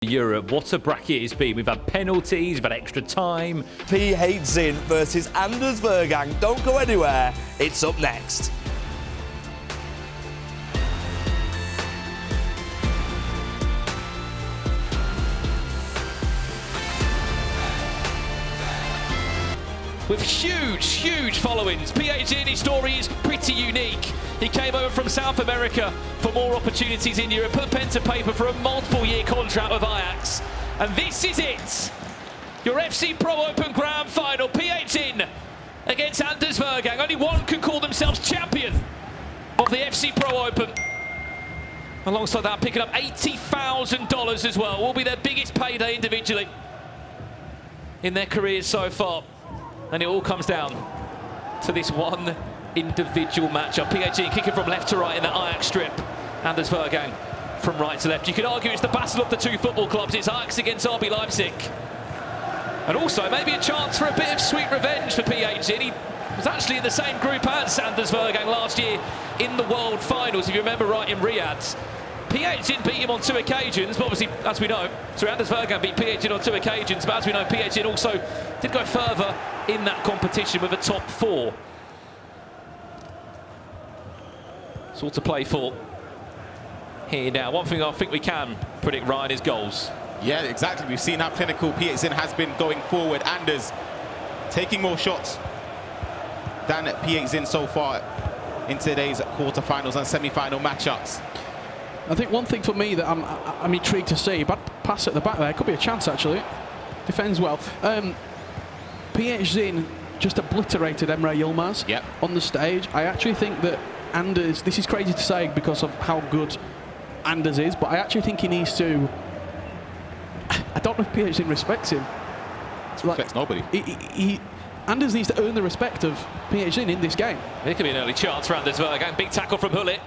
Europe, what a bracket it's been. We've had penalties, we've had extra time. Phzin versus Vejrgang. Don't go anywhere, it's up next. With huge followings. Phzin, his story is pretty unique. He came over from South America for more opportunities in Europe, put pen to paper for a multiple-year contract with Ajax. And this is it. Your FC Pro Open Grand Final. Phzin against Vejrgang. Only one can call themselves champion of the FC Pro Open. Alongside that, picking up $80,000 as well. Will be their biggest payday individually in their careers so far. And it all comes down to this one individual matchup. Phzin kicking from left to right in the Ajax strip. Vejrgang from right to left. You could argue it's the battle of the two football clubs. It's Ajax against RB Leipzig. And also maybe a chance for a bit of sweet revenge for Phzin. He was actually in the same group as Vejrgang last year in the World Finals, if you remember right, in Riyadh. Phzin beat him on 2 occasions, but obviously, as we know, Vejrgang beat Phzin on 2 occasions, but as we know, Phzin also did go further in that competition with a top 4. It's all to play for here now. One thing I think we can predict, Ryan, is goals. Yeah, exactly. We've seen how clinical Phzin has been going forward. Anders taking more shots than Phzin so far in today's quarterfinals and semi-final matchups. I think one thing for me that I'm intrigued to see, but pass at the back there, could be a chance actually. Defends well. Phzin just obliterated Emre Yilmaz on the stage. I actually think that Anders, this is crazy to say because of how good Anders is, but I actually think he needs to, I don't know if Phzin respects him. Respects nobody. Anders needs to earn the respect of Phzin in this game. It could be an early chance for Vejrgang. Big tackle from Hullet.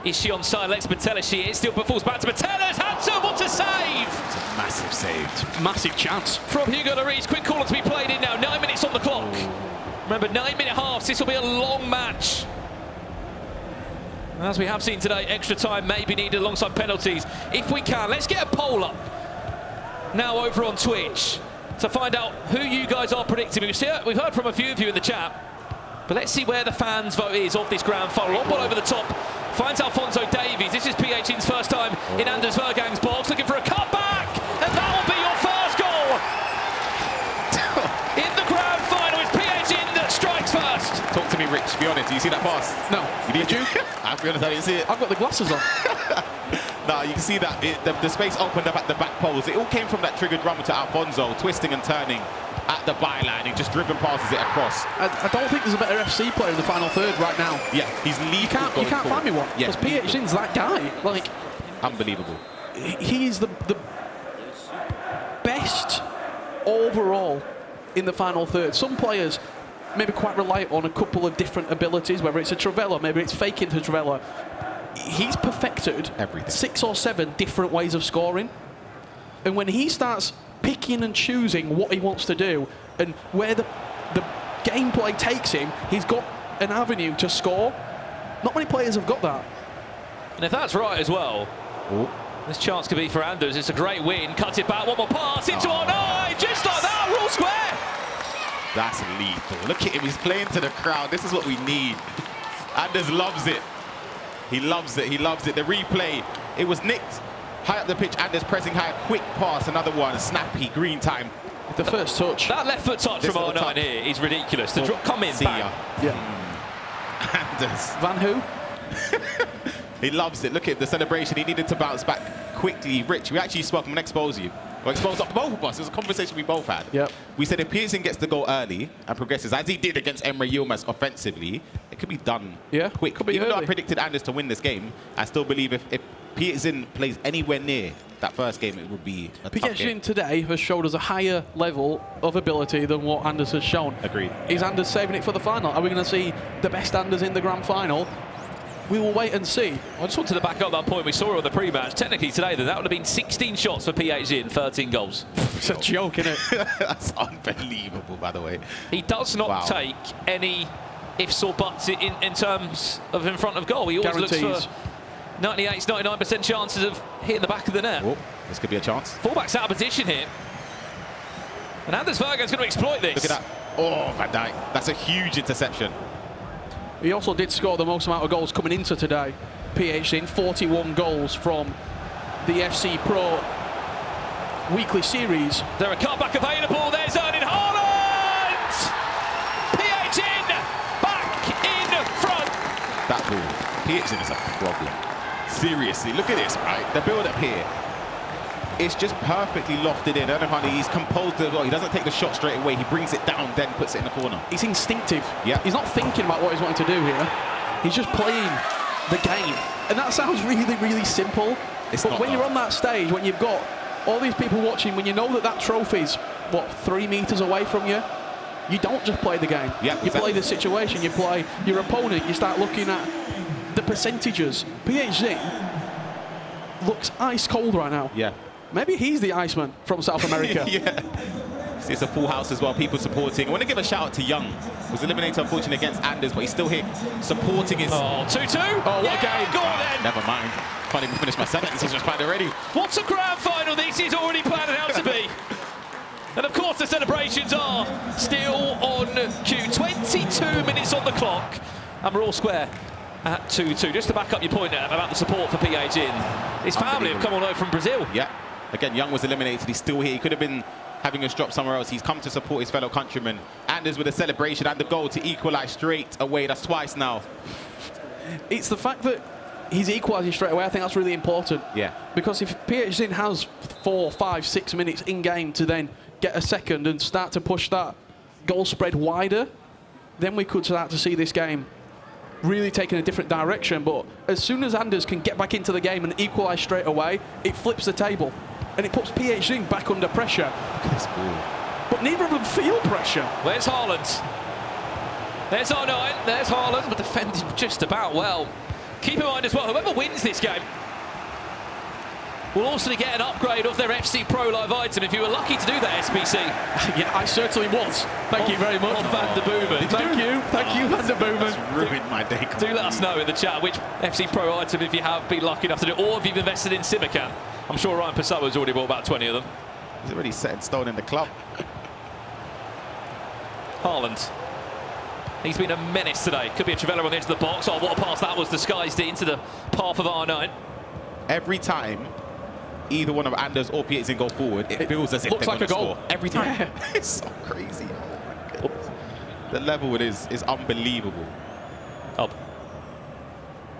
Is she onside? Lex Matella, she is. Still falls back to Matella's Hansen. What a save! It's a massive save. Massive chance. From Hugo Lloris. Quick corner to be played in now. 9 minutes on the clock. Remember, 9-minute halves. This will be a long match. As we have seen today, extra time may be needed alongside penalties. If we can, let's get a poll up now over on Twitch to find out who you guys are predicting. We've heard from a few of you in the chat, but let's see where the fans' vote is of this grand final. Long ball over the top. Finds Alphonso Davies. This is Phzin's first time in Vejrgang's box, looking for a cutback, and that will be your first goal in the grand final. It's Phzin that strikes first. Talk to me, Rich. Be honest. Do you see that pass? No. Did you? I'll be honest, I didn't see it. I've got the glasses on. No, you can see that the space opened up at the back poles. It all came from that triggered run to Alphonso, twisting and turning at the byline. He just driven passes it across. I don't think there's a better FC player in the final third right now. Yeah, he's leading. You can't find me one. Because Phzin's that guy. Like, unbelievable. He is the best overall in the final third. Some players maybe quite rely on a couple of different abilities, whether it's a Trivela, maybe it's faking to Trivela. He's perfected everything. 6 or 7 different ways of scoring. And when he starts picking and choosing what he wants to do and where the gameplay takes him, he's got an avenue to score. Not many players have got that. And if that's right as well, this chance could be for Anders. It's a great win. Cuts it back. One more pass into our eye. Just like that. Rule square. That's lethal. Look at him. He's playing to the crowd. This is what we need. Anders loves it. He loves it. He loves it. The replay. It was nicked. High up the pitch, Anders pressing high, quick pass, another one, snappy, green time. The first touch. That left foot touch from R9 here is ridiculous. The drop, come in, bang. Anders. Van who? He loves it. Look at the celebration. He needed to bounce back quickly. Rich, we actually spoke. I'm going to expose you. Or expose both of us. It was a conversation we both had. Yep. We said if Phzin gets the goal early and progresses, as he did against Emre Yilmaz offensively, it could be done quick. Could be Even early. though I predicted Anders to win this game, I still believe if Phzin plays anywhere near that first game, it would be a tough game. Phzin today has showed us a higher level of ability than what Anders has shown. Agreed. Is Anders saving it for the final? Are we going to see the best Anders in the grand final? We will wait and see. I just wanted to back up that point we saw on the pre-match. Technically today, that would have been 16 shots for Phzin, 13 goals. It's a joke, isn't it? That's unbelievable, by the way. He does not take any ifs or buts in terms of in front of goal. He always looks for 98, 99% chances of hitting the back of the net. This could be a chance. Fullback's out of position here. And Anders Vejrgang's going to exploit this. Look at that. Oh, Van Dijk. That's a huge interception. He also did score the most amount of goals coming into today. Phzin, 41 goals from the FC Pro weekly series. There a cutback available. There's Erling Haaland! Phzin back in front. That ball. Phzin is a problem. Seriously, look at this, right? The build-up here. It's just perfectly lofted in. Erling Haaland, he's composed as well. He doesn't take the shot straight away. He brings it down, then puts it in the corner. He's instinctive. Yeah. He's not thinking about what he's wanting to do here. He's just playing the game. And that sounds really, really simple. But when you're on that stage, when you've got all these people watching, when you know that that trophy's, what, 3 meters away from you, you don't just play the game. Yeah, you play the situation, you play your opponent, you start looking at the percentages. Phzin looks ice cold right now. Yeah. Maybe he's the Iceman from South America. Yeah. It's a full house as well, people supporting. I want to give a shout out to Young. Was eliminated, unfortunately, against Anders, but he's still here supporting his... Oh, 2-2. Oh, what a game. Go on then. Never mind. Can't even finish my sentence. He's just planned already. What's a grand final this is already planned out to be? And of course the celebrations are still on cue. 22 minutes on the clock. And we're all square at 2-2. Just to back up your point about the support for Phzin. His family have come all over from Brazil. Yeah. Again, Young was eliminated. He's still here. He could have been having us drop somewhere else. He's come to support his fellow countrymen. Anders with a celebration and the goal to equalise straight away. That's twice now. It's the fact that he's equalising straight away. I think that's really important. Yeah. Because if Phzin has 4, 5, 6 minutes in game to then get a second and start to push that goal spread wider, then we could start to see this game really taking a different direction. But as soon as Anders can get back into the game and equalise straight away, it flips the table. And it puts Phzin back under pressure. Look at this ball. But neither of them feel pressure. Where's Haaland? There's R9, there's Haaland, but defended just about well. Keep in mind as well, whoever wins this game will also get an upgrade of their FC Pro Live item if you were lucky to do that, SBC. Yeah, I certainly was. Thank you very much. Van der Boomen. Thank you, Van der Boomen. That's ruined my day. Do let us know in the chat which FC Pro item, if you have been lucky enough to do, or if you've invested in Simacan. I'm sure Ryan Pasawa's already bought about 20 of them. He's already set in stone in the club. Haaland. He's been a menace today. Could be a Trivela on the edge of the box. Oh, what a pass that was, disguised it into the path of R9. Every time either one of Anders or Phzin go forward, it feels as if looks they're like a gonna goal. score. Every time. Yeah. It's so crazy. Oh my goodness. The level it is unbelievable. Oh.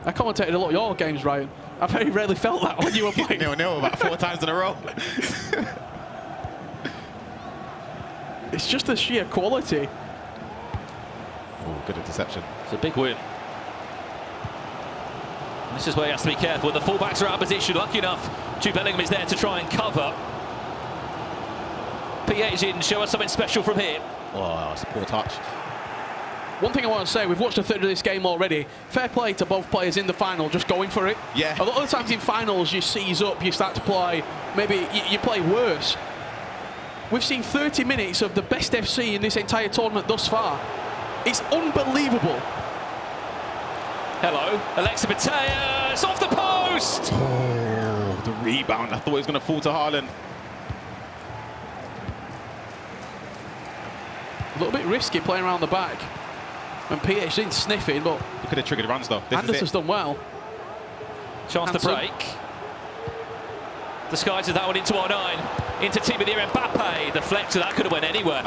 I commentated a lot of your games, Ryan. I very rarely felt that when you were playing. 0-0 about 4 times in a row. It's just the sheer quality. Oh, good interception. It's a big win. This is where he has to be careful. The fullbacks are out of position. Lucky enough, Jude Bellingham is there to try and cover. Phzin, show us something special from here. Oh, it's a poor touch. One thing I want to say, we've watched a third of this game already. Fair play to both players in the final, just going for it. Yeah. A lot of the times in finals, you seize up, you start to play, maybe you play worse. We've seen 30 minutes of the best FC in this entire tournament thus far. It's unbelievable. Hello, Alexa Mateus, off the post! Oh, the rebound. I thought it was going to fall to Haaland. A little bit risky playing around the back. And Phzin sniffing, but You could have triggered runs, though. Anders has done well. Chance to Hansen. break. Disguises that one into R9. Into Timothy Mbappe. The flexor, that could have went anywhere.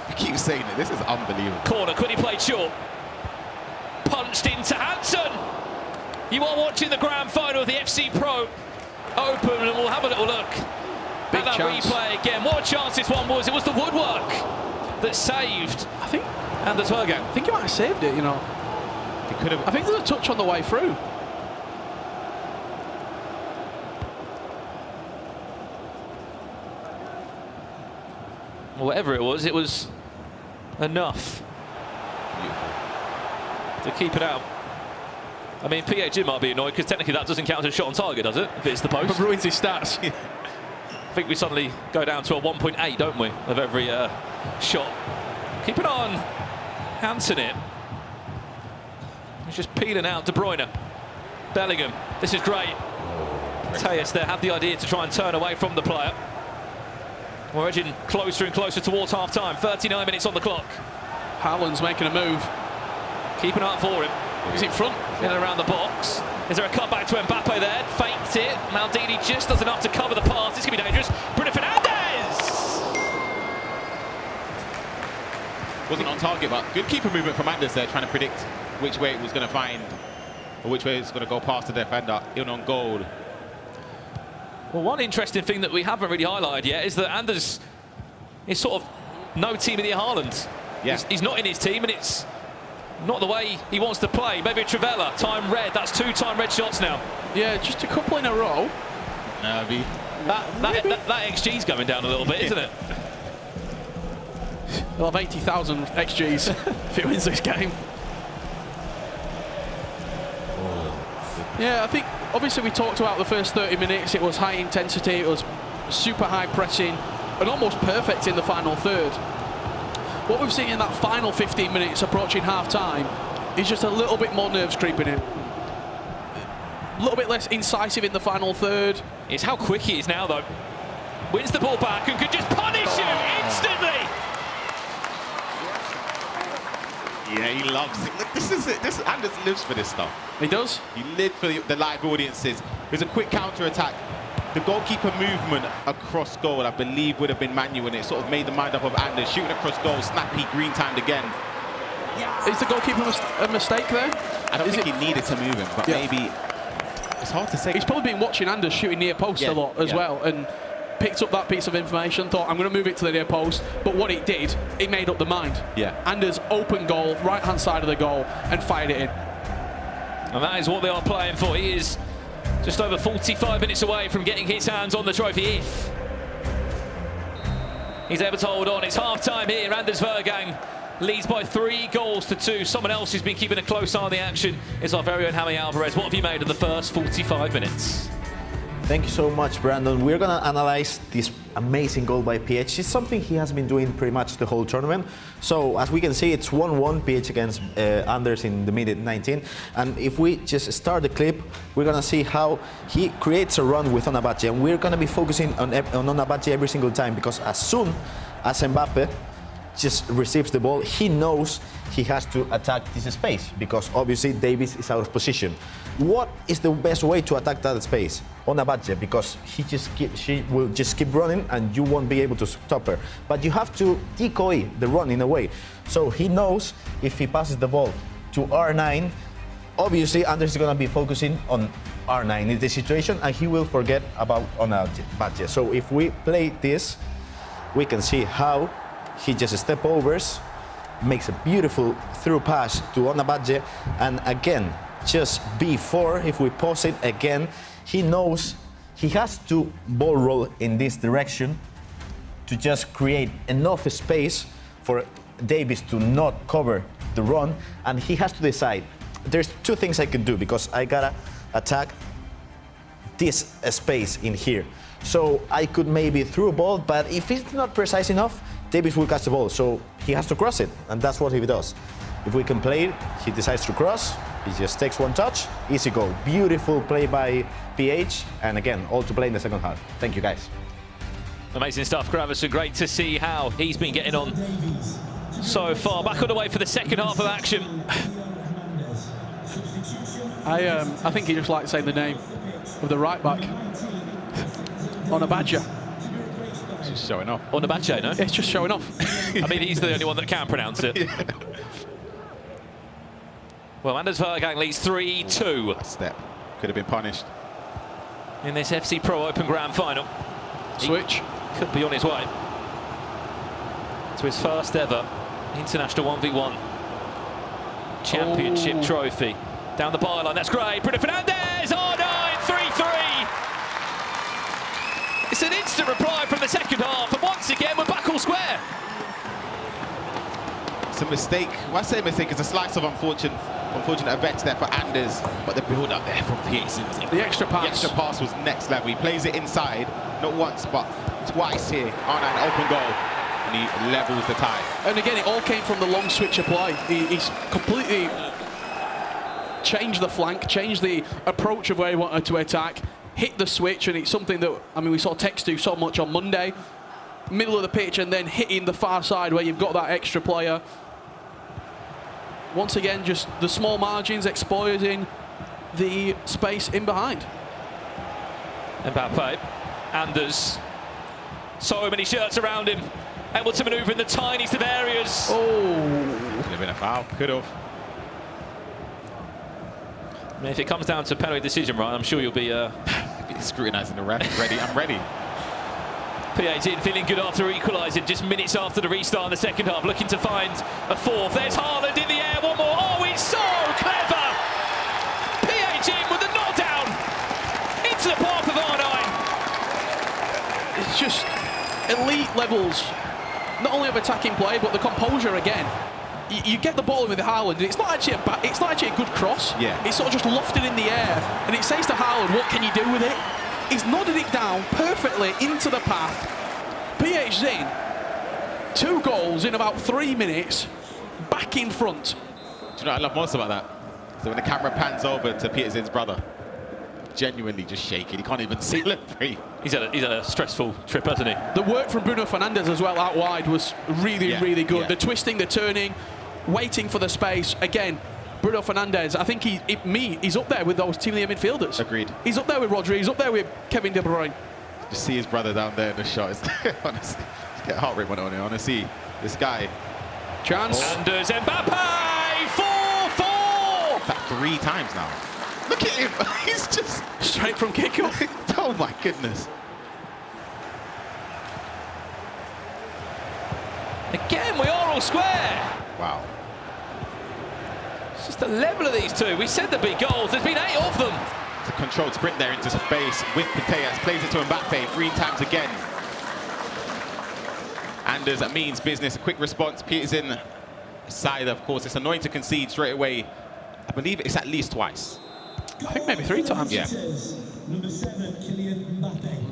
You keep saying it. This is unbelievable. Corner, quickly played short. Punched into Hansen. You are watching the grand final of the FC Pro Open, and we'll have a little look Big at that chance. replay again. What a chance this one was. It was the woodwork that saved I think Anders Vejrgang. he might have saved it, you know. He could have. I think there's a touch on the way through. Whatever it was enough to keep it out. I mean, Phzin might be annoyed because technically that doesn't count as a shot on target, does it? If it's the post. But ruins his stats. I think we suddenly go down to a 1.8, don't we, of every shot. Keep it on. Hansen it. He's just peeling out De Bruyne. Bellingham. This is great. Tejas there had the idea to try and turn away from the player. We're edging closer and closer towards half-time. 39 minutes on the clock. Haaland's making a move. Keep an eye out for him. He's in front. In and around the box. Is there a cutback to Mbappe there? Faked it. Maldini just does enough to cover the pass. This could be dangerous. Bruno Fernandes! Wasn't on target, but good keeper movement from Anders there, trying to predict which way it was going to find, or which way it's going to go past the defender. In on goal. Well, one interesting thing that we haven't really highlighted yet is that Anders is sort of no team in the Haaland. Yeah. He's not in his team, and it's not the way he wants to play. Maybe Trivela, time red. That's 2 time red shots now. Yeah, just a couple in a row. That XG's going down a little bit, isn't it? He'll have 80,000 XGs if he wins this game. Yeah, I think obviously we talked about the first 30 minutes. It was high intensity, it was super high pressing, and almost perfect in the final third. What we've seen in that final 15 minutes approaching half-time is just a little bit more nerves creeping in. A little bit less incisive in the final third. It's how quick he is now, though. Wins the ball back and could just punish you instantly. Yeah, he loves it. Look, this is it. Anders lives for this stuff. He does. He lived for the live audiences. There's a quick counter-attack. The goalkeeper movement across goal, I believe, would have been manual, and it sort of made the mind up of Anders. Shooting across goal, snappy, green timed again. Is the goalkeeper a mistake there? I don't think he needed to move him, but maybe it's hard to say. He's probably been watching Anders shooting near post a lot as well, and picked up that piece of information, thought, I'm going to move it to the near post, but what it did, it made up the mind. Yeah. Anders open goal, right-hand side of the goal, and fired it in. And that is what they are playing for. He is just over 45 minutes away from getting his hands on the trophy if he's able to hold on. It's half-time here. Anders Vejrgang leads by 3 goals to 2. Someone else who's been keeping a close eye on the action is our very own Jaime Alvarez. What have you made of the first 45 minutes? Thank you so much, Brandon. We're going to analyze this amazing goal by PH. It's something he has been doing pretty much the whole tournament. So, as we can see, it's 1-1 PH against Anders in the minute 19. And if we just start the clip, we're going to see how he creates a run with Onabachi. And we're going to be focusing on Onabachi every single time, because as soon as Mbappe just receives the ball, he knows he has to attack this space, because obviously Davies is out of position. What is the best way to attack that space? Onabachi, because she will just keep running and you won't be able to stop her. But you have to decoy the run in a way. So he knows if he passes the ball to R9, obviously Anders is going to be focusing on R9 in this situation, and he will forget about Onabachi. So if we play this, we can see how he just step overs, makes a beautiful through pass to Onabachi, and again, just before, if we pause it again, he knows he has to ball roll in this direction to just create enough space for Davies to not cover the run, and he has to decide. There's 2 things I could do, because I gotta attack this space in here. So I could maybe throw a ball, but if it's not precise enough, Davies will catch the ball, so he has to cross it, and that's what he does. If we can play it, he decides to cross, he just takes 1 touch, easy goal. Beautiful play by PH, and again, all to play in the second half. Thank you, guys. Amazing stuff, Gravison. Great to see how he's been getting on so far. Back on the way for the second half of action. I think he just liked saying the name of the right back. Onabachi. Just showing off. Onabachi, no? It's just showing off. I mean, he's the only one that can pronounce it. Well, Anders Vejrgang leads 3-2. A step. Could have been punished. In this FC Pro Open Grand Final. Switch. He could be on his way to his first ever international 1v1 championship trophy. Down the byline, that's great. Bruno Fernandes, R9, 3-3. It's an instant reply from the second half, and once again, we're back all square. It's a mistake. When I say mistake, it's a slice of unfortunate events there for Anders, but the build-up there from Phzin. The extra pass. The extra pass was next level. He plays it inside, not once, but twice here. R9 open goal, and he levels the tie. And again, it all came from the long switch of play. He's completely changed the flank, changed the approach of where he wanted to attack, hit the switch, and it's something that, I mean, we saw Tex do so much on Monday. Middle of the pitch and then hitting the far side where you've got that extra player. Once again, just the small margins exploiting the space in behind. Mbappe, Anders, so many shirts around him, able to manoeuvre in the tiniest of areas. Oh, Could have been a foul, could have. I mean, if it comes down to penalty decision, right, I'm sure you'll be Scrutinising the ref. Ready, I'm ready. Phzin feeling good after equalising, just minutes after the restart in the second half, looking to find a fourth. There's Haaland in the air, one more. Oh, it's so clever! Phzin with the knockdown into the path of R9. it's just elite levels, not only of attacking play, but the composure again. You get the ball in with Haaland, and it's not actually a good cross. Yeah. It's sort of just lofted in the air, and it says to Haaland, what can you do with it? He's nodded it down perfectly into the path. Phzin, 2 goals in about 3 minutes, back in front. Do you know what I love most about that? So when the camera pans over to Phzin's brother, genuinely just shaking. He can't even see it free. He's had a stressful trip, hasn't he? The work from Bruno Fernandes as well out wide was really good. Yeah. The twisting, the turning, waiting for the space. Again, Bruno Fernandes, I think he's up there with those Team of the Year midfielders. Agreed. He's up there with Rodri, he's up there with Kevin De Bruyne. Just see his brother down there in the shot. It's honestly, just get heart rate on it. I want to see this guy. Chance. Anders, Mbappe, 4-4! That 3 times now. Look at him. He's just Straight from kick-off. oh my goodness. Again, we are all square. Wow. It's just the level of these two. We said there'd be goals. There's been 8 of them. It's a controlled sprint there into space with Mateas. Plays it to Mbappe 3 times again. Anders, that means business. A quick response. Phzin side, of course. It's annoying to concede straight away. I believe it's at least twice. I think maybe 3 times. Yeah.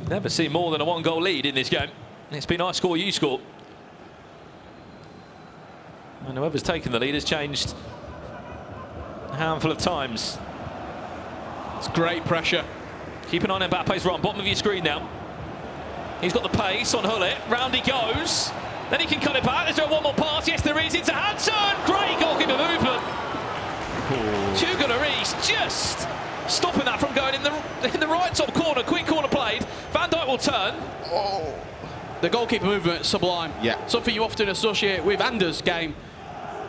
Never seen more than a 1-goal lead in this game. It's been I score, you score. And whoever's taken the lead has changed a handful of times. It's great pressure. Keep an eye on Mbappe's run, bottom of your screen now. He's got the pace on Hullet, round he goes. Then he can cut it back. Is there one more pass? Yes, there is. It's a Hansen. Great goalkeeper movement. Hugo Lloris just stopping that from going in the right top corner. Quick corner played. Van Dijk will turn. Oh. The goalkeeper movement, sublime. Yeah. Something you often associate with Anders' game.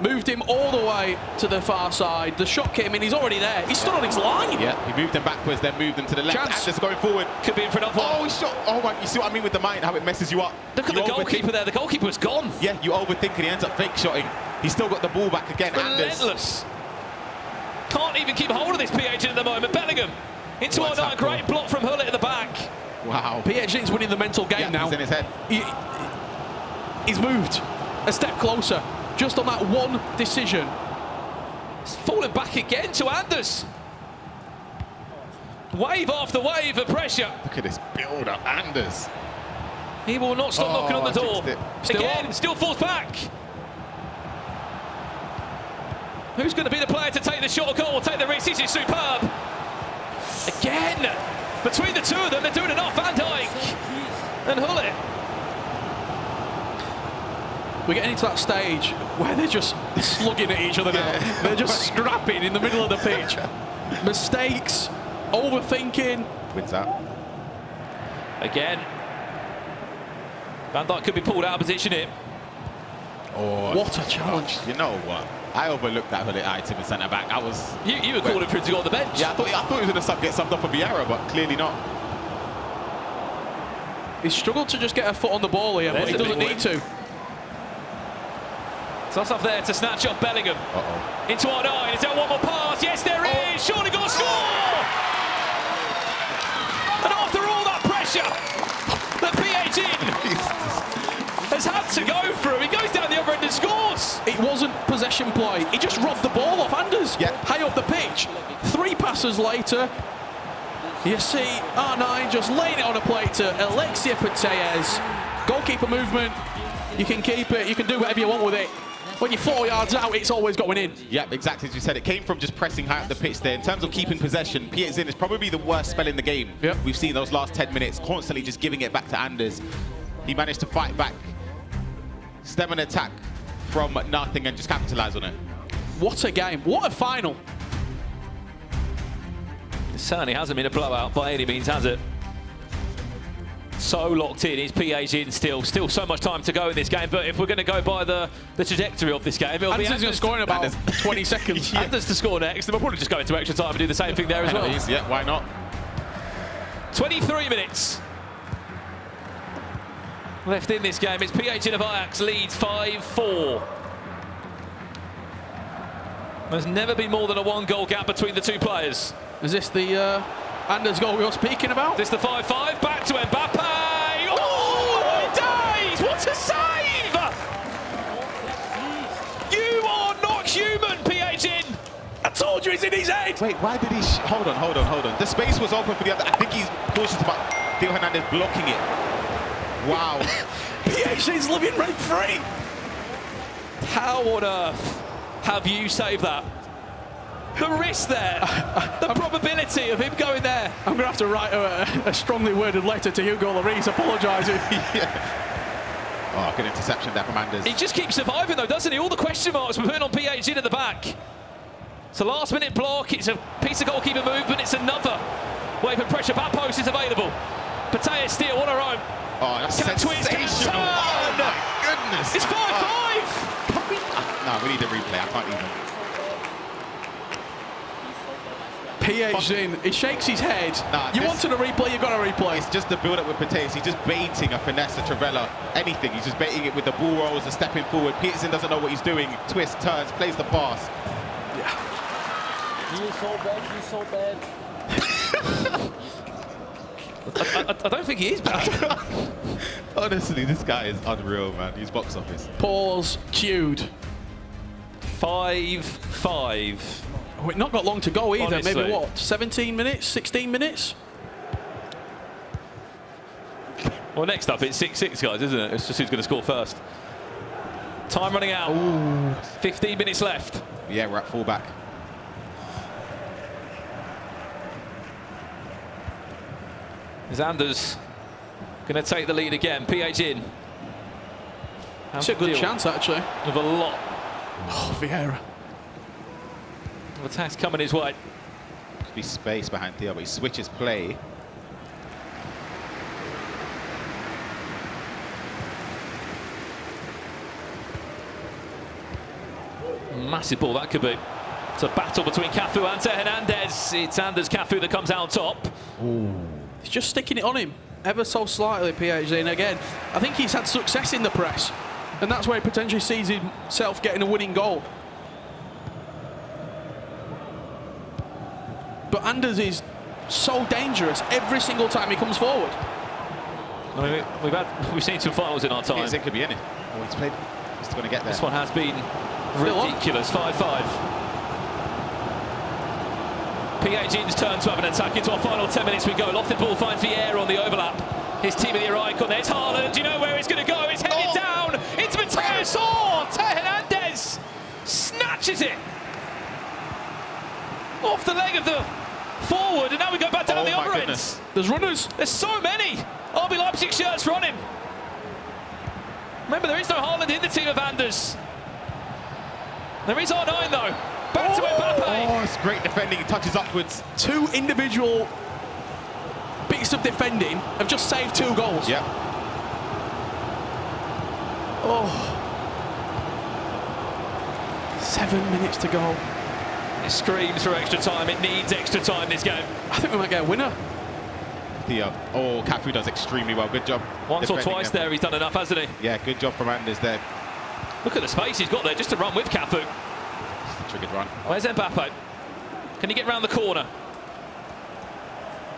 Moved him all the way to the far side. The shot came in, he's already there. He stood on his line. Yeah, he moved him backwards, then moved him to the left. Chance. Anders going forward. Could be in for another one. Oh, he shot. Oh my, you see what I mean with the mind, how it messes you up. Look at You the goalkeeper there. The goalkeeper's gone. Yeah, you overthink and he ends up fake shotting. He's still got the ball back again, Anders. Relentless. Can't even keep hold of this Phzin at the moment. Bellingham into What a our tackle. great block from Hullet at the back. Wow. Phzin's winning the mental game Yeah, now. he's in his head. He's moved a step closer, just on that one decision. It's falling back again to Anders. Wave after wave of pressure. Look at this build-up, Anders. He will not stop knocking on the I door. jinxed it. Still Again, on. still falls back. Who's going to be the player to take the shot or goal, take the risk? This is superb. Again, between the two of them, they're doing enough. Van Dijk and Hullet. We're getting into that stage where they're just slugging at each other now. Yeah. They're just scrapping in the middle of the pitch. Mistakes, overthinking. Wins out. Again. Van Dijk could be pulled out of position here. Oh, What a challenge. you know what? I overlooked that Hullet item in centre back. I was. You were calling for him to go on the bench. Yeah, I thought he was going to get subbed up for Vieira, but clearly not. He's struggled to just get a foot on the ball here, but There's he a doesn't big need to. Toss off there to snatch off Bellingham. Uh-oh. Into R9. Is there one more pass? Yes, there is. Surely going to score. And after all that pressure, the Phzin has had to go through. He goes down the other end and scores. It wasn't possession play. He just robbed the ball off Anders. Yeah. High up the pitch. 3 passes later, you see R9 just laying it on a plate to Alexia Putellas. Goalkeeper movement. You can keep it. You can do whatever you want with it. When you're 4 yards out, it's always going in. Yep, exactly as you said. It came from just pressing high up the pitch there. In terms of keeping possession, Phzin is probably the worst spell in the game. Yep. We've seen those last 10 minutes, constantly just giving it back to Anders. He managed to fight back, stem an attack from nothing and just capitalize on it. What a game. What a final. It certainly hasn't been a blowout by any means, has it? So locked in, is Phzin still so much time to go in this game, but if we're going to go by the trajectory of this game, it'll be Anders going to score in about 20 seconds. Yeah. Anders to score next, and we'll probably just go into extra time and do the same thing there as well. Yeah, why not? 23 minutes left in this game. It's Phzin of Ajax leads 5-4. There's never been more than a 1-goal gap between the two players. Is this the Anders goal we were speaking about? This the 5-5, back to Mbappe. Oh, my days, what a save! You are not human, Phzin. I told you, it's in his head. Wait, why did he... Hold on. The space was open for the other. I think he's cautious about Theo Hernandez blocking it. Wow. Phzin's living rent free. How on earth have you saved that? The risk there, the probability of him going there. I'm going to have to write a strongly worded letter to Hugo Lloris apologising. Yeah. Oh, good interception there from Anders. He just keeps surviving though, doesn't he? All the question marks we're putting on Phzin at the back. It's a last minute block, it's a piece of goalkeeper movement, it's another wave of pressure. Back post is available. Patea steal on her own. Oh, that's sensational. Oh my goodness. It's 5-5. No, we need a replay. I can't even. Phzin, he shakes his head. Nah, you wanted a replay, you got a replay. It's just the build-up with Patea. He's just baiting a finesse, a Trivela, anything. He's just baiting it with the ball rolls, the stepping forward. Phzin doesn't know what he's doing. Twists, turns, plays the pass. Yeah. He's so bad. I don't think he is bad. Honestly, this guy is unreal, man. He's box office. Pause, cued. 5-5. We've not got long to go either. Honestly. Maybe what, 17 minutes, 16 minutes? Well, next up, it's 6-6, guys, isn't it? It's just who's going to score first. Time running out. Ooh. 15 minutes left. Yeah, we're at fullback. Is Anders going to take the lead again? Phzin. It's a good chance, actually. With a lot Oh, Vieira. of attacks coming his way. Could be space behind Theo, but he switches play. Massive ball that could be. It's a battle between Cafu and Hernandez. It's Anders Cafu that comes out on top. Ooh. He's just sticking it on him ever so slightly, Phzin. Again, I think he's had success in the press, and that's where he potentially sees himself getting a winning goal. But Anders is so dangerous every single time he comes forward. I mean, we've seen some finals in our time. Phzin could be in it. Oh, he's played. He's going to get there. This one has been Still ridiculous. 5-5. Phzin's turn to have an attack into our final 10 minutes we go. Lofted ball finds Vieira on the overlap. His team of the year icon there. It's Haaland. Do you know where he's going to go? It's headed down into Mateus. Oh, Hernandez snatches it off the leg of the forward, and now we go back down the other end. There's runners. There's so many RB Leipzig shirts running. Remember, there is no Haaland in the team of Anders. There is R9 though. Back to Mbappe. Oh, it's great defending. He touches upwards. Two individual bits of defending have just saved 2 goals. Yeah. Oh. 7 minutes to go. It screams for extra time. It needs extra time, this game. I think we might get a winner. Theo. Oh, Cafu does extremely well. Good job. Once or defending twice him. there, he's done enough, hasn't he? Yeah, good job from Anders there. Look at the space he's got there just to run with Cafu. Triggered run. Where's Mbappe? Can he get round the corner?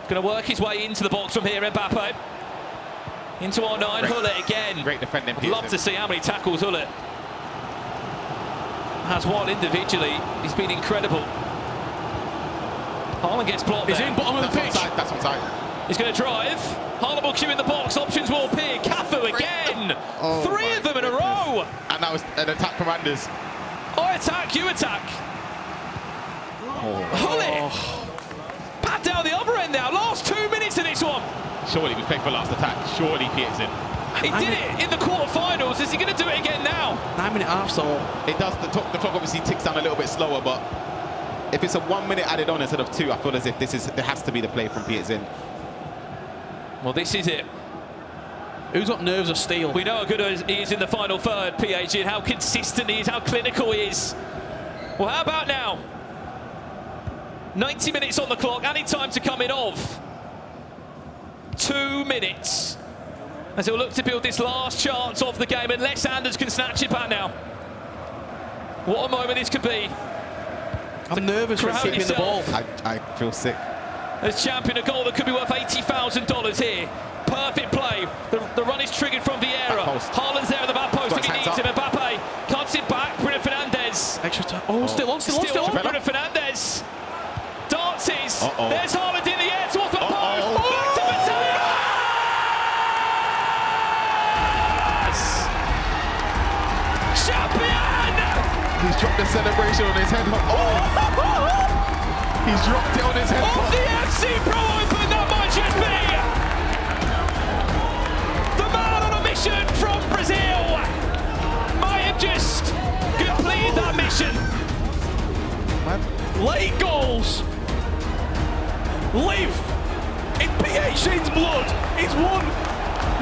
Going to work his way into the box from here, Mbappe. Into R9, Hullet again. Great defending. I'd love to see how many tackles Hullet has won individually. He's been incredible. Haaland gets blocked He's there. in bottom of the pitch. That's onside. He's going to drive. Haaland will queue in the box. Options will appear. Cafu again. Oh 3 of them in a row. And that was an attack from Anders. I attack, you attack. Hullet. Pat down the other end now. Last 2 minutes of this one. Surely we played for last attack. Surely Phzin. He did it in the quarterfinals. Is he going to do it again now? 9-minute half, so It does. The clock obviously ticks down a little bit slower, but if it's a 1 minute added on instead of 2, I feel as if there has to be the play from Phzin. Well, this is it. who's got nerves of steel? We know how good he is in the final third, Phzin, how consistent he is, how clinical he is. Well, how about now? 90 minutes on the clock, any time to come in of 2 minutes. As he'll look to build this last chance of the game, unless Anders can snatch it back now. What a moment this could be. I'm nervous for Crowd keeping the ball. yourself. I feel sick. As champion, a goal that could be worth $80,000 here. Perfect play. The run is triggered from Vieira. Back post. Haaland's there at the back post Got if he his needs hands him. Mbappe cuts it back. Bruno Fernandes. Extra time. Oh, still on. Bruno Fernandes. Dances. There's Haaland in the air towards the post. Back to Match. Champion! He's dropped the celebration on his head. He's dropped it on his head. Of the FC Pro Open, that might just be the man on a mission from Brazil. Might have just completed that mission. Late goals live in Phzin's blood. He's won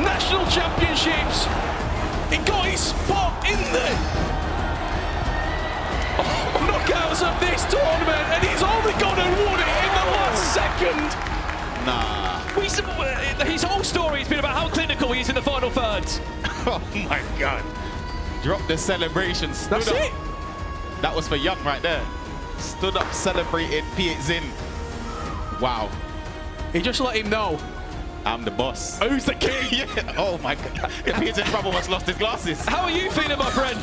national championships. He got his spot in the knockouts of this tournament, and he's only gone and won it in the last second. Nah. His whole story has been about how clinical he is in the final third. Oh my God. Drop the celebration. That's up. it. That was for Young right there. Stood up celebrating Phzin. Wow. He just let him know. I'm the boss. Who's the king? Yeah. Oh my God. Phzin probably almost lost his glasses. How are you feeling, my friend?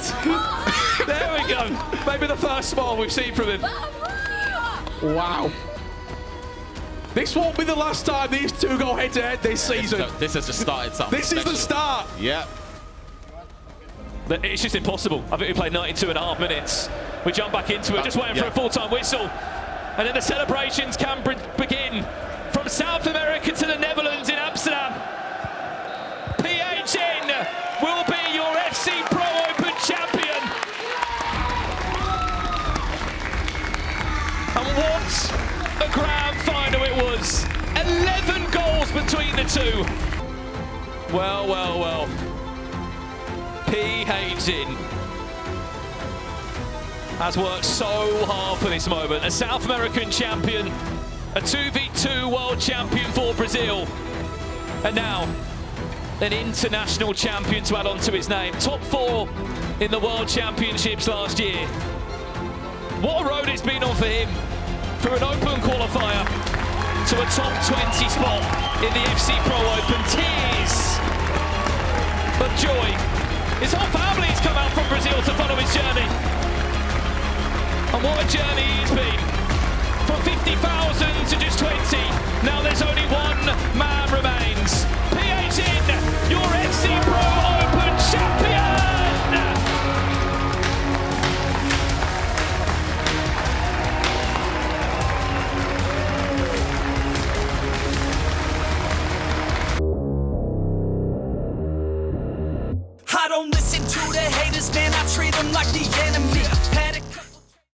There we go. Maybe the first smile we've seen from him. Wow. This won't be the last time these two go head-to-head this season. This has just started something This is the special. start. Yeah. It's just impossible. I think we played 92.5 minutes. We jump back into it, just waiting for a full-time whistle. And then the celebrations can begin from South America to the Netherlands in Amsterdam. Phzin will be your FC Pro Open champion. And what a grand final it was. 11 goals between the two. Well, well, well. Phzin has worked so hard for this moment. A South American champion, a 2v2 world champion for Brazil, and now an international champion to add on to his name. Top 4 in the World Championships last year. What a road it's been on for him, through an open qualifier to a top 20 spot in the FC Pro Open. Tears of joy. His whole family has come out from Brazil to follow his journey. And what a journey it's been. From 50,000 to